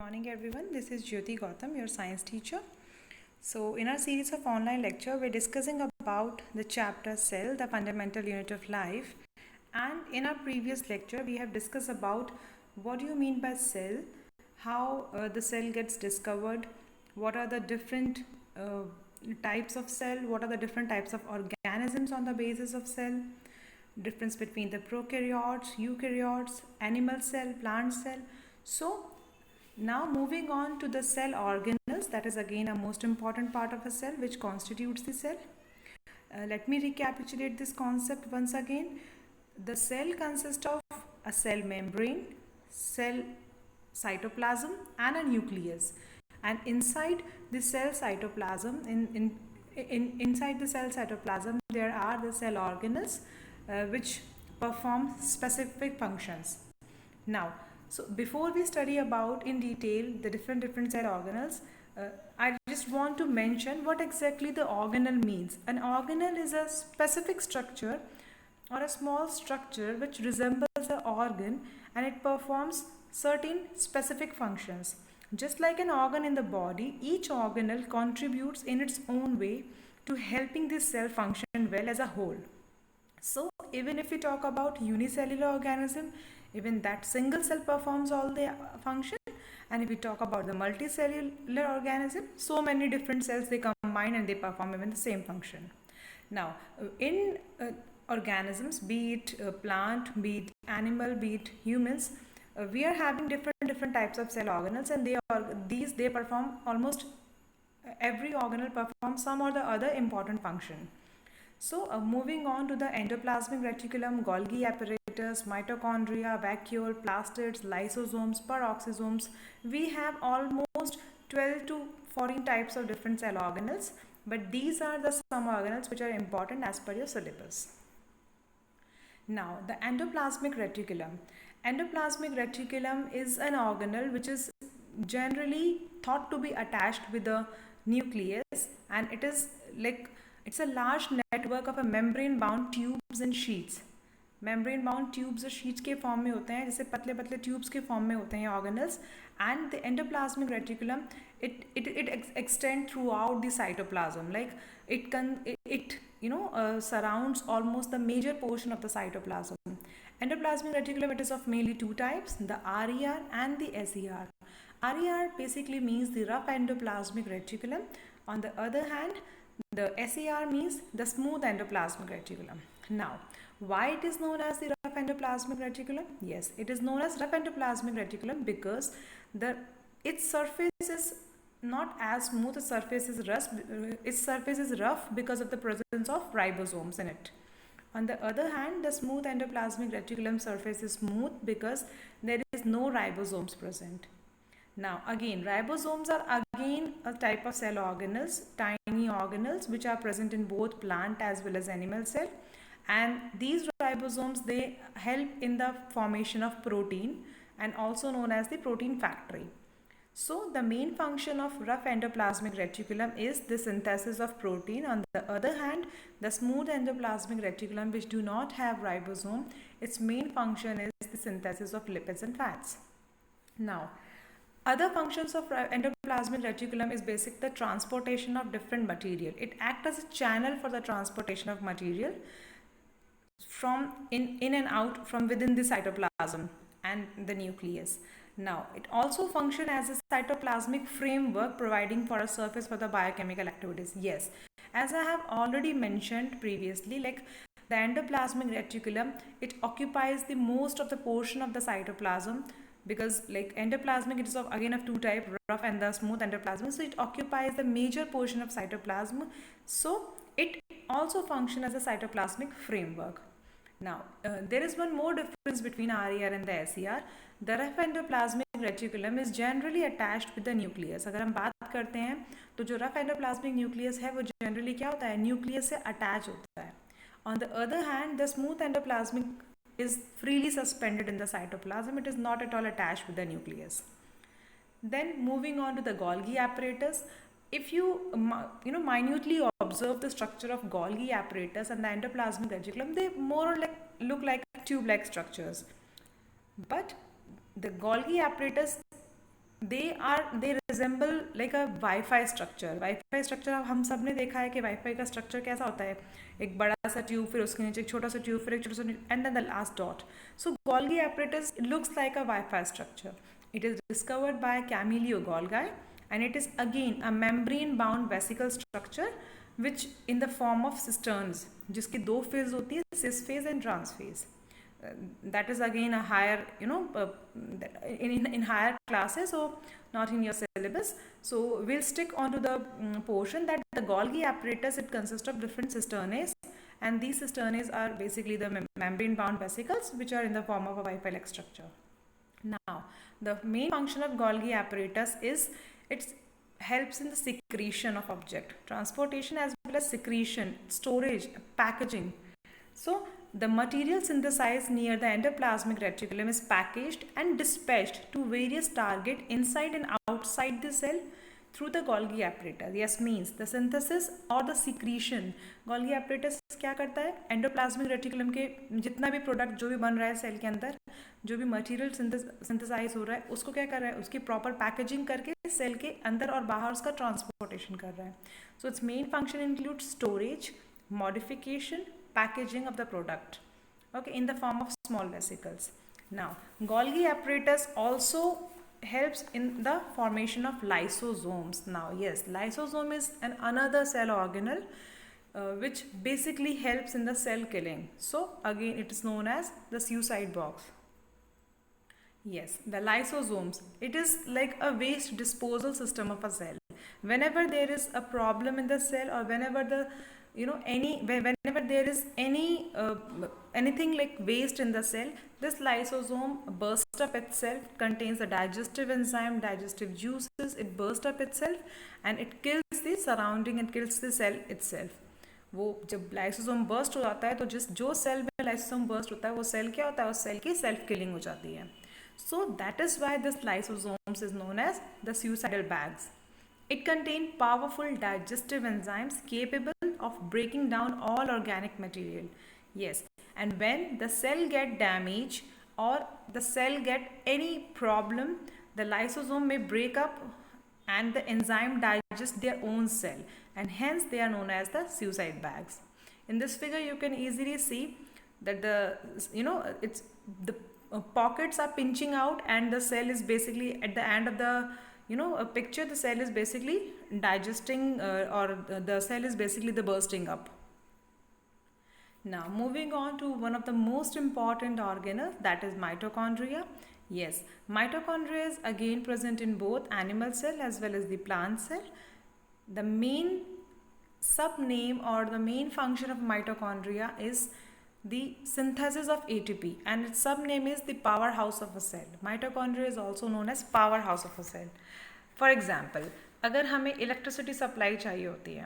Morning everyone, this is Jyoti Gautam, your science teacher. So in our series of online lecture, we're discussing about the chapter Cell, the fundamental unit of life. And in our previous lecture, we have discussed about what do you mean by cell, how the cell gets discovered, what are the different types of cell, what are the different types of organisms on the basis of cell, difference between the prokaryotes, eukaryotes, animal cell, plant cell. So now moving on to the cell organelles, that is again a most important part of a cell which constitutes the cell. Let me recapitulate this concept once again. The cell consists of a cell membrane, cell cytoplasm and a nucleus. And inside the cell cytoplasm, inside the cell cytoplasm, there are the cell organelles which perform specific functions. Now, so before we study about in detail the different cell organelles, I just want to mention what exactly the organelle means. An organelle is a specific structure or a small structure which resembles an organ and it performs certain specific functions. Just like an organ in the body, each organelle contributes in its own way to helping this cell function well as a whole. So even if we talk about unicellular organism, even that single cell performs all the function. And if we talk about the multicellular organism, so many different cells they combine and they perform even the same function. Now in organisms, be it plant, be it animal, be it humans, we are having different types of cell organelles, and they perform almost every organelle performs some or the other important function. So moving on to the endoplasmic reticulum, Golgi apparatus, mitochondria, vacuole, plastids, lysosomes, peroxisomes, we have almost 12 to 14 types of different cell organelles, but these are the some organelles which are important as per your syllabus. Now the endoplasmic reticulum. Endoplasmic reticulum is an organelle which is generally thought to be attached with the nucleus, and it is like it's a large network of a membrane bound tubes and sheets. membrane bound tubes और sheets के form में होते हैं, जैसे पतले पतले tubes के form में होते हैं organelles. And the endoplasmic reticulum it extend throughout the cytoplasm, like it surrounds almost the major portion of the cytoplasm. Endoplasmic reticulum, it is of mainly two types, the RER and the SER. RER basically means the rough endoplasmic reticulum. On the other hand, the SER means the smooth endoplasmic reticulum. Now, why it is known as the rough endoplasmic reticulum? Yes, it is known as rough endoplasmic reticulum because its surface is not as smooth. Its surface is rough because of the presence of ribosomes in it. On the other hand, the smooth endoplasmic reticulum surface is smooth because there is no ribosomes present. Now again, ribosomes are again a type of cell organelles, tiny organelles which are present in both plant as well as animal cell, and these ribosomes they help in the formation of protein and also known as the protein factory. So the main function of rough endoplasmic reticulum is the synthesis of protein. On the other hand, the smooth endoplasmic reticulum which do not have ribosome, its main function is the synthesis of lipids and fats. Now, other functions of endoplasmic reticulum is basic the transportation of different material. It acts as a channel for the transportation of material from in and out from within the cytoplasm and the nucleus. Now, it also functions as a cytoplasmic framework providing for a surface for the biochemical activities. Yes, as I have already mentioned previously, like the endoplasmic reticulum, it occupies the most of the portion of the cytoplasm because like endoplasmic it is again of two type, rough and the smooth endoplasm, so it occupies the major portion of cytoplasm, so it also functions as a cytoplasmic framework. Now there is one more difference between RER and the SER. The rough endoplasmic reticulum is generally attached with the nucleus. अगर हम बात करते हैं तो जो rough endoplasmic nucleus है वो generally क्या होता है, nucleus से attach होता है. On the other hand, the smooth endoplasmic is freely suspended in the cytoplasm. It is not at all attached with the nucleus. Then moving on to the Golgi apparatus. If you minutely observe the structure of Golgi apparatus and the endoplasmic reticulum, they more or less look like tube-like structures. But the Golgi apparatus they resemble like a wifi structure. Wifi structure हम सब ने देखा है कि wifi का structure कैसा होता है. एक बड़ा सा ट्यूब, फिर उसके नीचे एक छोटा सा ट्यूब, फिर एक छोटा सा, and then the last dot. So Golgi apparatus looks like a Wi-Fi structure. It is discovered by Camillo Golgi, and it is again a membrane-bound vesicle structure, which in the form of cisterns, जिसकी दो phase होती है, cis phase and trans phase. That is again a higher, in higher classes, so not in your syllabus. So we'll stick on to the portion that the Golgi apparatus, it consists of different cisternae, and these cisternae are basically the membrane bound vesicles which are in the form of a Wi-Fi-like structure. Now the main function of Golgi apparatus is it helps in the secretion of object, transportation as well as secretion, storage, packaging. So the material synthesized near the endoplasmic reticulum is packaged and dispatched to various targets inside and outside the cell through the Golgi apparatus. Yes, means the synthesis or the secretion. Golgi apparatus क्या करता है? Endoplasmic reticulum के जितना भी product जो भी बन रहा है सेल के अंदर, जो भी मटेरियल सिंथेसाइज हो रहा है, उसको क्या कर रहा है? उसकी प्रॉपर पैकेजिंग करके सेल के अंदर और बाहर उसका ट्रांसपोर्टेशन कर रहा है. So it's main function include storage, modification, packaging of the product, okay, in the form of small vesicles. Now Golgi apparatus also helps in the formation of lysosomes. Now yes, lysosome is another cell organelle which basically helps in the cell killing. So again it is known as the suicide box. Yes, the lysosomes, it is like a waste disposal system of a cell. Whenever there is a problem in the cell, or whenever the whenever there is anything like waste in the cell, this lysosome bursts up itself, contains the digestive enzyme, digestive juices, it bursts up itself and it kills the surrounding and kills the cell itself. वो जब lysosome burst हो जाता है तो जो cell में lysosome burst होता है वो सेल क्या होता है? उस सेल की सेल्फ किलिंग हो जाती है. So that is why this lysosomes is known as the suicidal bags. It contains powerful digestive enzymes capable of breaking down all organic material. Yes, and when the cell get damaged or the cell get any problem, the lysosome may break up and the enzyme digest their own cell, and hence they are known as the suicide bags. In this figure you can easily see that it's the pockets are pinching out and the cell is basically at the end of the a picture, the cell is basically digesting or the cell is basically the bursting up. Now moving on to one of the most important organelles, that is mitochondria. Yes, mitochondria is again present in both animal cell as well as the plant cell. The main sub-name or the main function of mitochondria is the synthesis of ATP, and its sub-name is the powerhouse of a cell. Mitochondria is also known as powerhouse of a cell. For example, अगर हमें electricity supply चाहिए होती है,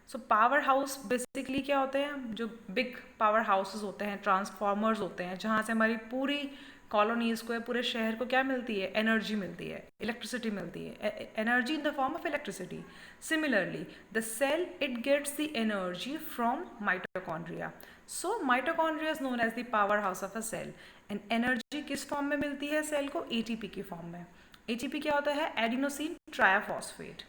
so power house basically क्या होते हैं? जो big power houses होते हैं, ट्रांसफार्मर्स होते हैं, जहाँ से हमारी पूरी कॉलोनीज़ को या पूरे शहर को क्या मिलती है? एनर्जी मिलती है, इलेक्ट्रिसिटी मिलती है, energy in the form of electricity. Similarly the cell it gets the energy from mitochondria. So mitochondria is known as the power house of a cell. And energy किस फॉर्म में मिलती है सेल को? एटीपी की form में. ATP क्या होता है? Adenosine triphosphate.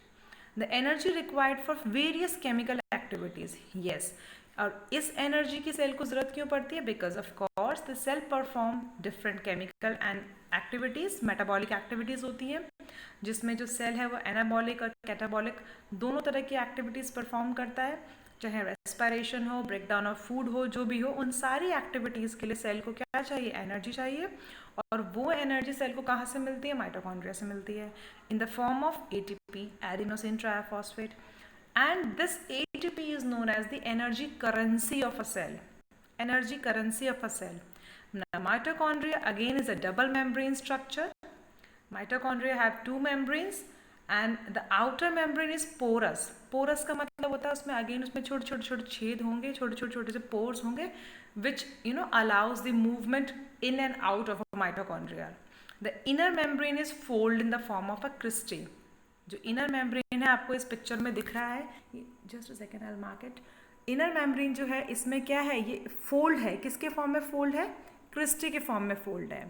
The energy required for various chemical activities. Yes, और इस एनर्जी की सेल को ज़रूरत क्यों पड़ती है? Because of course the cell perform different chemical and activities, metabolic activities होती हैं, जिसमें जो सेल है वो एनाबॉलिक और कैटाबॉलिक दोनों तरह की एक्टिविटीज़ परफॉर्म करता है. चाहे रेस्पिरेशन हो, ब्रेकडाउन ऑफ फूड हो, जो भी हो, उन सारी एक्टिविटीज़ के लिए सेल को क्या चाहिए? एनर्जी चाहिए. और वो एनर्जी सेल को कहाँ से मिलती है? माइटोकॉन्ड्रिया से मिलती है, इन the form of ATP, adenosine triphosphate. And this ATP is known as the energy currency of a cell. Energy currency of a cell. Now, mitochondria again is a double membrane structure. Mitochondria have two membranes and the outer membrane is porous. Porous का मतलब होता है उसमें again उसमें छोटे छोटे छोटे छेद होंगे, छोटे छोटे छोटे से pores होंगे, which allows the movement in and out of a mitochondria. The inner membrane is folded in the form of a cristae. जो इनर मेम्ब्रेन है आपको इस पिक्चर में दिख रहा है, just a second I will mark it. Inner membrane जो है इसमें क्या है? ये फोल्ड है. किसके फॉर्म में फोल्ड है? क्रिस्टी के फॉर्म में फोल्ड है.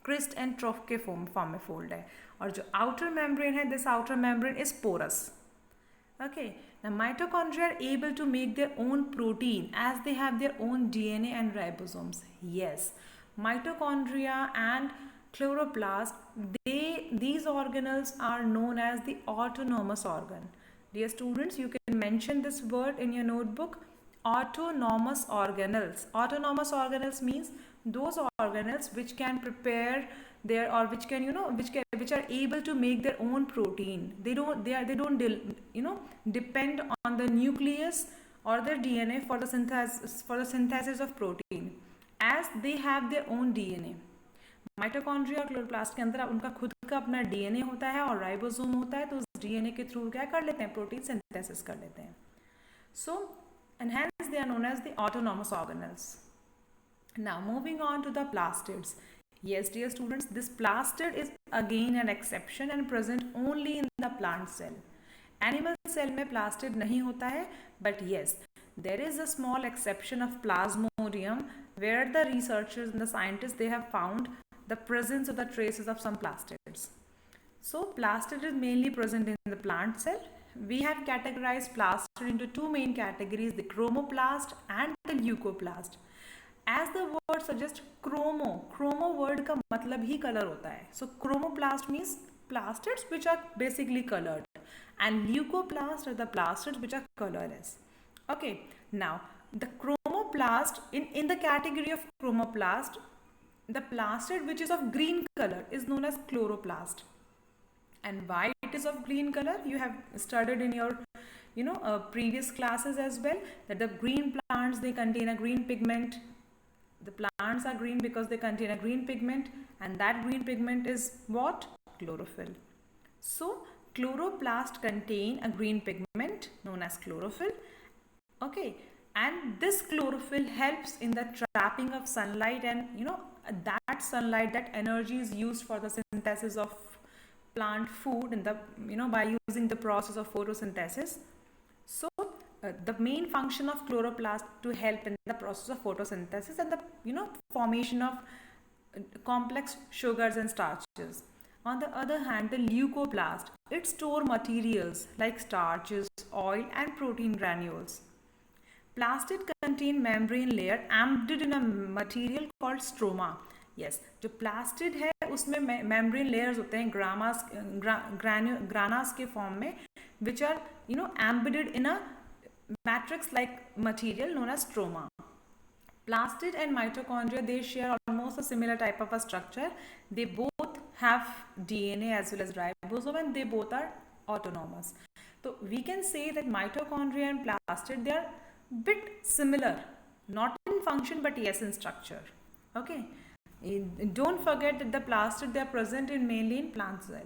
क्रिस्ट एंड ट्रॉफ के फॉर्म में फोल्ड है. और जो आउटर मेम्ब्रेन है, this outer membrane is porous. Okay, the mitochondria are able to make their own protein as they have their own DNA and ribosomes. Yes, mitochondria and chloroplast, these organelles are known as the autonomous organ. Dear students, you can mention this word in your notebook. Autonomous organelles. Autonomous organelles means those organelles which can prepare their, or which can, which are able to make their own protein. They don't depend on the nucleus or the DNA for the synthesis of protein, as they have their own DNA. Mitochondria और chloroplast के अंदर उनका खुद का अपना DNA होता है और राइबोसोम होता है, तो उस डीएनए के थ्रू क्या कर लेते हैं, प्रोटीन सिंथेसिस कर लेते हैं. सो and hence they are known as the autonomous organelles. Now moving on to the plastids. Yes, dear students, this plastid is again an exception and present only in the plant cell. Animal cell में plastid नहीं होता है, but yes, there is a small exception of plasmodium where the researchers and the scientists, they have found the presence of the traces of some plastids. So plastid is mainly present in the plant cell. We have categorized plastid into two main categories, the chromoplast and the leucoplast. As the word suggests, chromo word का मतलब ही color होता है. So chromoplast means plastids which are basically colored, and leucoplast are the plastids which are colorless. Okay, now the chromoplast, in the category of chromoplast, the plastid which is of green color is known as chloroplast. And why it is of green color, you have studied in your previous classes as well, that the green plants, they contain a green pigment. The plants are green because they contain a green pigment, and that green pigment is what? Chlorophyll. So chloroplast contain a green pigment known as chlorophyll. Okay, and this chlorophyll helps in the trapping of sunlight, and that sunlight, that energy is used for the synthesis of plant food in the by using the process of photosynthesis. So the main function of chloroplast to help in the process of photosynthesis and the formation of complex sugars and starches. On the other hand, the leucoplast, it store materials like starches, oil and protein granules. Plastid contain membrane layer embedded in a material called stroma. Yes, जो plastid है उसमें membrane layers होते हैं granas के form में, which are embedded in a matrix like material known as stroma. Plastid and mitochondria, they share almost a similar type of a structure. They both have DNA as well as ribosome, and they both are autonomous. So we can say that mitochondria and plastid, they are bit similar, not in function but yes in structure. Okay, don't forget that the plastid, they are present mainly in plant cell.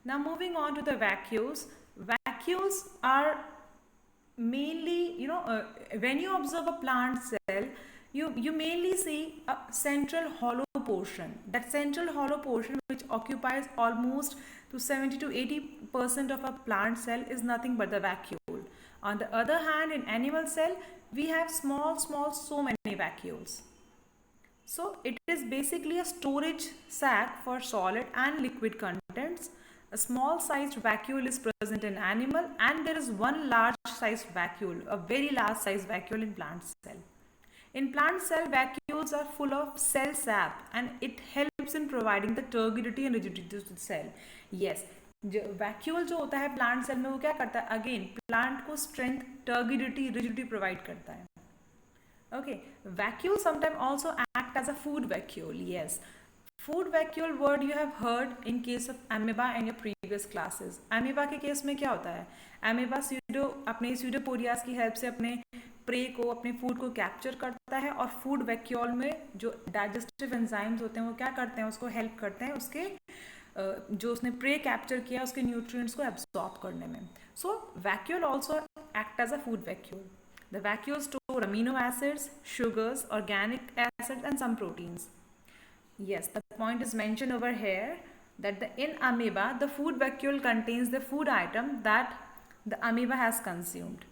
Now moving on to the vacuoles. Vacuoles are mainly, when you observe a plant cell, you mainly see a central hollow portion. That central hollow portion, which occupies almost to 70 to 80% of a plant cell, is nothing but the vacuole. On the other hand, in animal cell, we have small so many vacuoles. So it is basically a storage sac for solid and liquid contents. A small sized vacuole is present in animal, and there is one large sized vacuole, a very large sized vacuole in plant cell. In plant cell, vacuoles are full of cell sap, and it helps in providing the turgidity and rigidity to the cell. Yes, vacuole जो होता है plant cell में, वो क्या करता है? Again, plant को strength, turgidity, rigidity provide करता है. Okay, vacuole sometimes also act as a food vacuole. Yes, food vacuole word you have heard in case of amoeba in your previous classes. Amoeba के case में क्या होता है? Amoeba अपने pseudopodia की help से अपने प्रे को, अपने फूड को कैप्चर करता है, और फूड वैक्यूल में जो डाइजेस्टिव एंजाइम्स होते हैं वो क्या करते हैं? उसको हेल्प करते हैं उसके जो उसने प्रे कैप्चर किया उसके न्यूट्रिएंट्स को एब्सॉर्ब करने में. So vacuole also act as a food vacuole. The vacuoles store amino acids, sugars, organic acids and some proteins. Yes, the point is mentioned over here that in amoeba, the food vacuole contains the food item that the amoeba has consumed.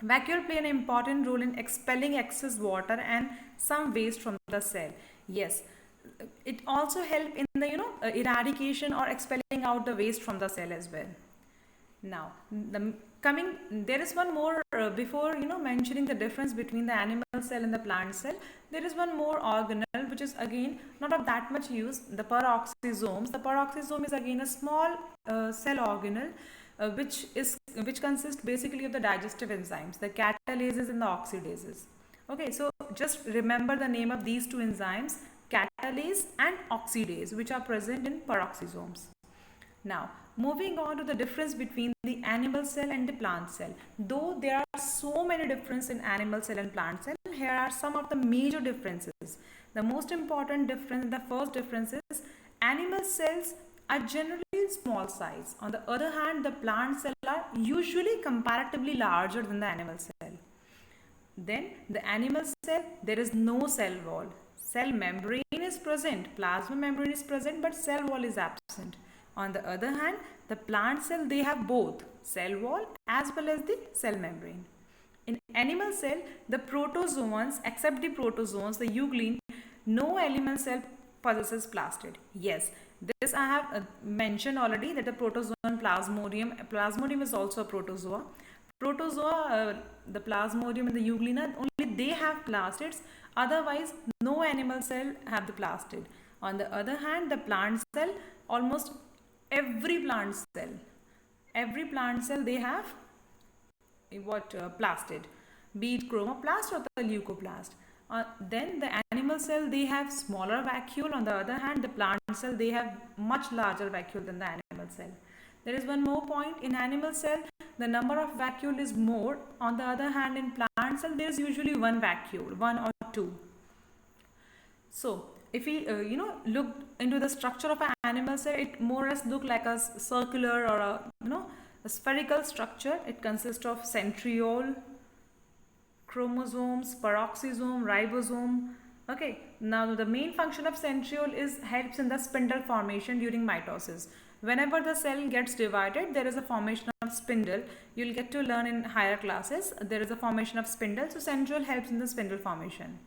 Vacuole play an important role in expelling excess water and some waste from the cell. Yes, it also help in the eradication or expelling out the waste from the cell as well. Now, there is one more before mentioning the difference between the animal cell and the plant cell. There is one more organelle which is again not of that much use, the peroxisomes. The peroxisome is again a small cell organelle which consists basically of the digestive enzymes, the catalases and the oxidases. Okay, so just remember the name of these two enzymes, catalase and oxidase, which are present in peroxisomes. Now, moving on to the difference between the animal cell and the plant cell. Though there are so many differences in animal cell and plant cell, here are some of the major differences. The most important difference, the first difference is animal cells are generally small size. On the other hand, the plant cells are usually comparatively larger than the animal cell. Then the animal cell, there is no cell wall. Cell membrane is present, plasma membrane is present, but cell wall is absent. On the other hand, the plant cell, they have both cell wall as well as the cell membrane. In animal cell, the protozoans, except the protozoans, the euglene, no animal cell possesses plastid. Yes, this I have mentioned already, that the protozoan plasmodium is also a protozoa. Protozoa, the plasmodium and the euglena, only they have plastids. Otherwise, no animal cell have the plastid. On the other hand, the plant cell, almost every plant cell, they have plastid, be it chromoplast or the leucoplast. Then the animal cell, they have smaller vacuole. On the other hand, the plant cell, they have much larger vacuole than the animal cell. There is one more point. In animal cell, the number of vacuole is more. On the other hand, in plant cell, there is usually one vacuole, one or two. So if we look into the structure of an animal cell, it more or less look like a circular or a spherical structure. It consists of centriole, chromosomes, peroxisome, ribosome. Okay, now the main function of centriole is helps in the spindle formation during mitosis. Whenever the cell gets divided, there is a formation of spindle. You'll get to learn in higher classes. There is a formation of spindle. So centriole helps in the spindle formation.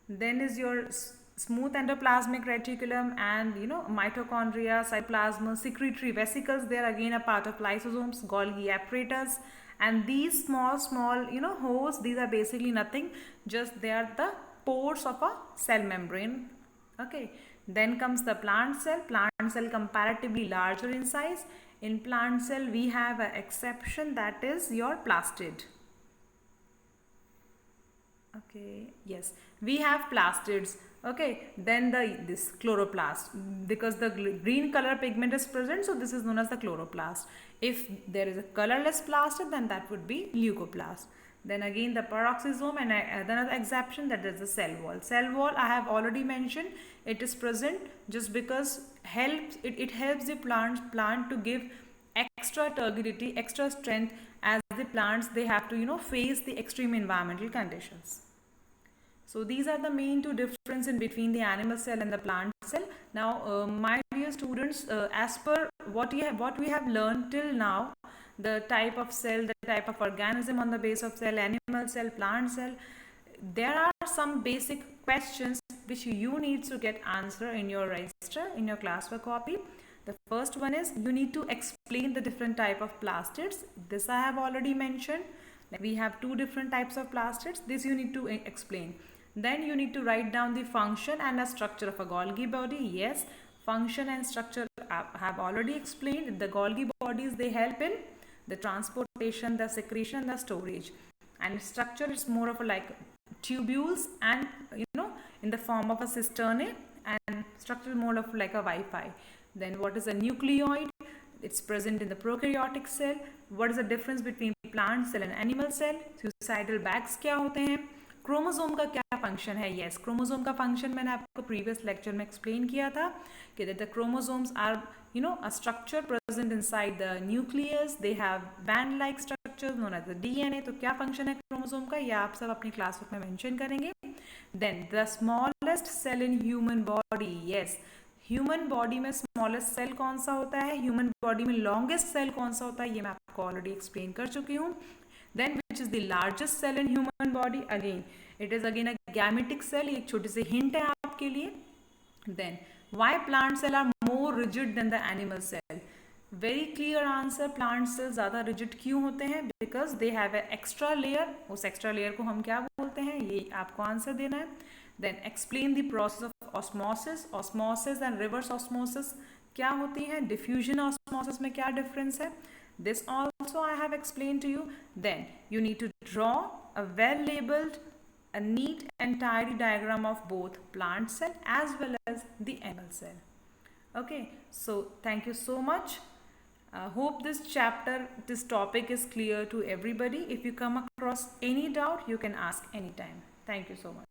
Then is your smooth endoplasmic reticulum and mitochondria, cytoplasm, secretory vesicles. They are again a part of lysosomes, Golgi apparatus. And these small holes, these are basically nothing, just they are the pores of a cell membrane. Okay, then comes the plant cell. Plant cell comparatively larger in size. In plant cell, we have an exception, that is your plastid. Okay, yes, we have plastids. Okay, then this chloroplast, because the green color pigment is present, so this is known as the chloroplast. If there is a colorless plastid, then that would be leucoplast. Then again the peroxisome, and another exception, that is the cell wall. Cell wall I have already mentioned, it is present just because it helps the plant to give extra turgidity, extra strength, as the plants, they have to face the extreme environmental conditions. So these are the main two differences in between the animal cell and the plant cell. Now, my dear students, as per what we have learned till now, the type of cell, the type of organism on the base of cell, animal cell, plant cell, there are some basic questions which you need to get answer in your register, in your classwork copy. The first one is, you need to explain the different type of plastids. This I have already mentioned. We have two different types of plastids. This you need to explain. Then you need to write down the function and the structure of a Golgi body. Yes, function and structure I have already explained. The Golgi bodies, they help in the transportation, the secretion, the storage. And structure is more of a like tubules and in the form of a cisternae, and structure is more of like a Wi-Fi. Then what is a nucleoid? It's present in the prokaryotic cell. What is the difference between plant cell and animal cell? Suicidal bags क्या होते हैं? Chromosome का क्या function है? Yes, chromosome का function मैंने आपको previous lecture में एक्सप्लेन किया था कि the chromosomes are a structure present inside the nucleus. They have band like structure known as the DNA. तो क्या फंक्शन है क्रोमोसोम का, ये आप सब अपनी क्लास में मेंशन करेंगे. Then the smallest cell in human body. Yes, human body में स्मॉलेस्ट सेल कौन सा होता है, ह्यूमन बॉडी में लॉन्गेस्ट सेल कौन सा होता है, ये मैं आपको ऑलरेडी एक्सप्लेन कर चुकी हूँ. Then which is the largest cell in human body? Again it is again a gametic cell. एक छोटी सी हिंट है आपके लिए. Then, why plant cell are more rigid than the animal cell? Very clear answer, plant cells ज़्यादा rigid क्यों होते हैं? Because they have an extra layer. उस extra layer को हम क्या बोलते हैं? ये आपको आंसर देना है. Then explain the process of osmosis. Osmosis and reverse osmosis क्या होती है? Diffusion osmosis में क्या difference है? This also I have explained to you. Then you need to draw a well labeled, a neat and tidy diagram of both plant cell as well as the animal cell. Okay, so thank you so much. Hope this chapter, this topic is clear to everybody. If you come across any doubt, you can ask anytime. Thank you so much.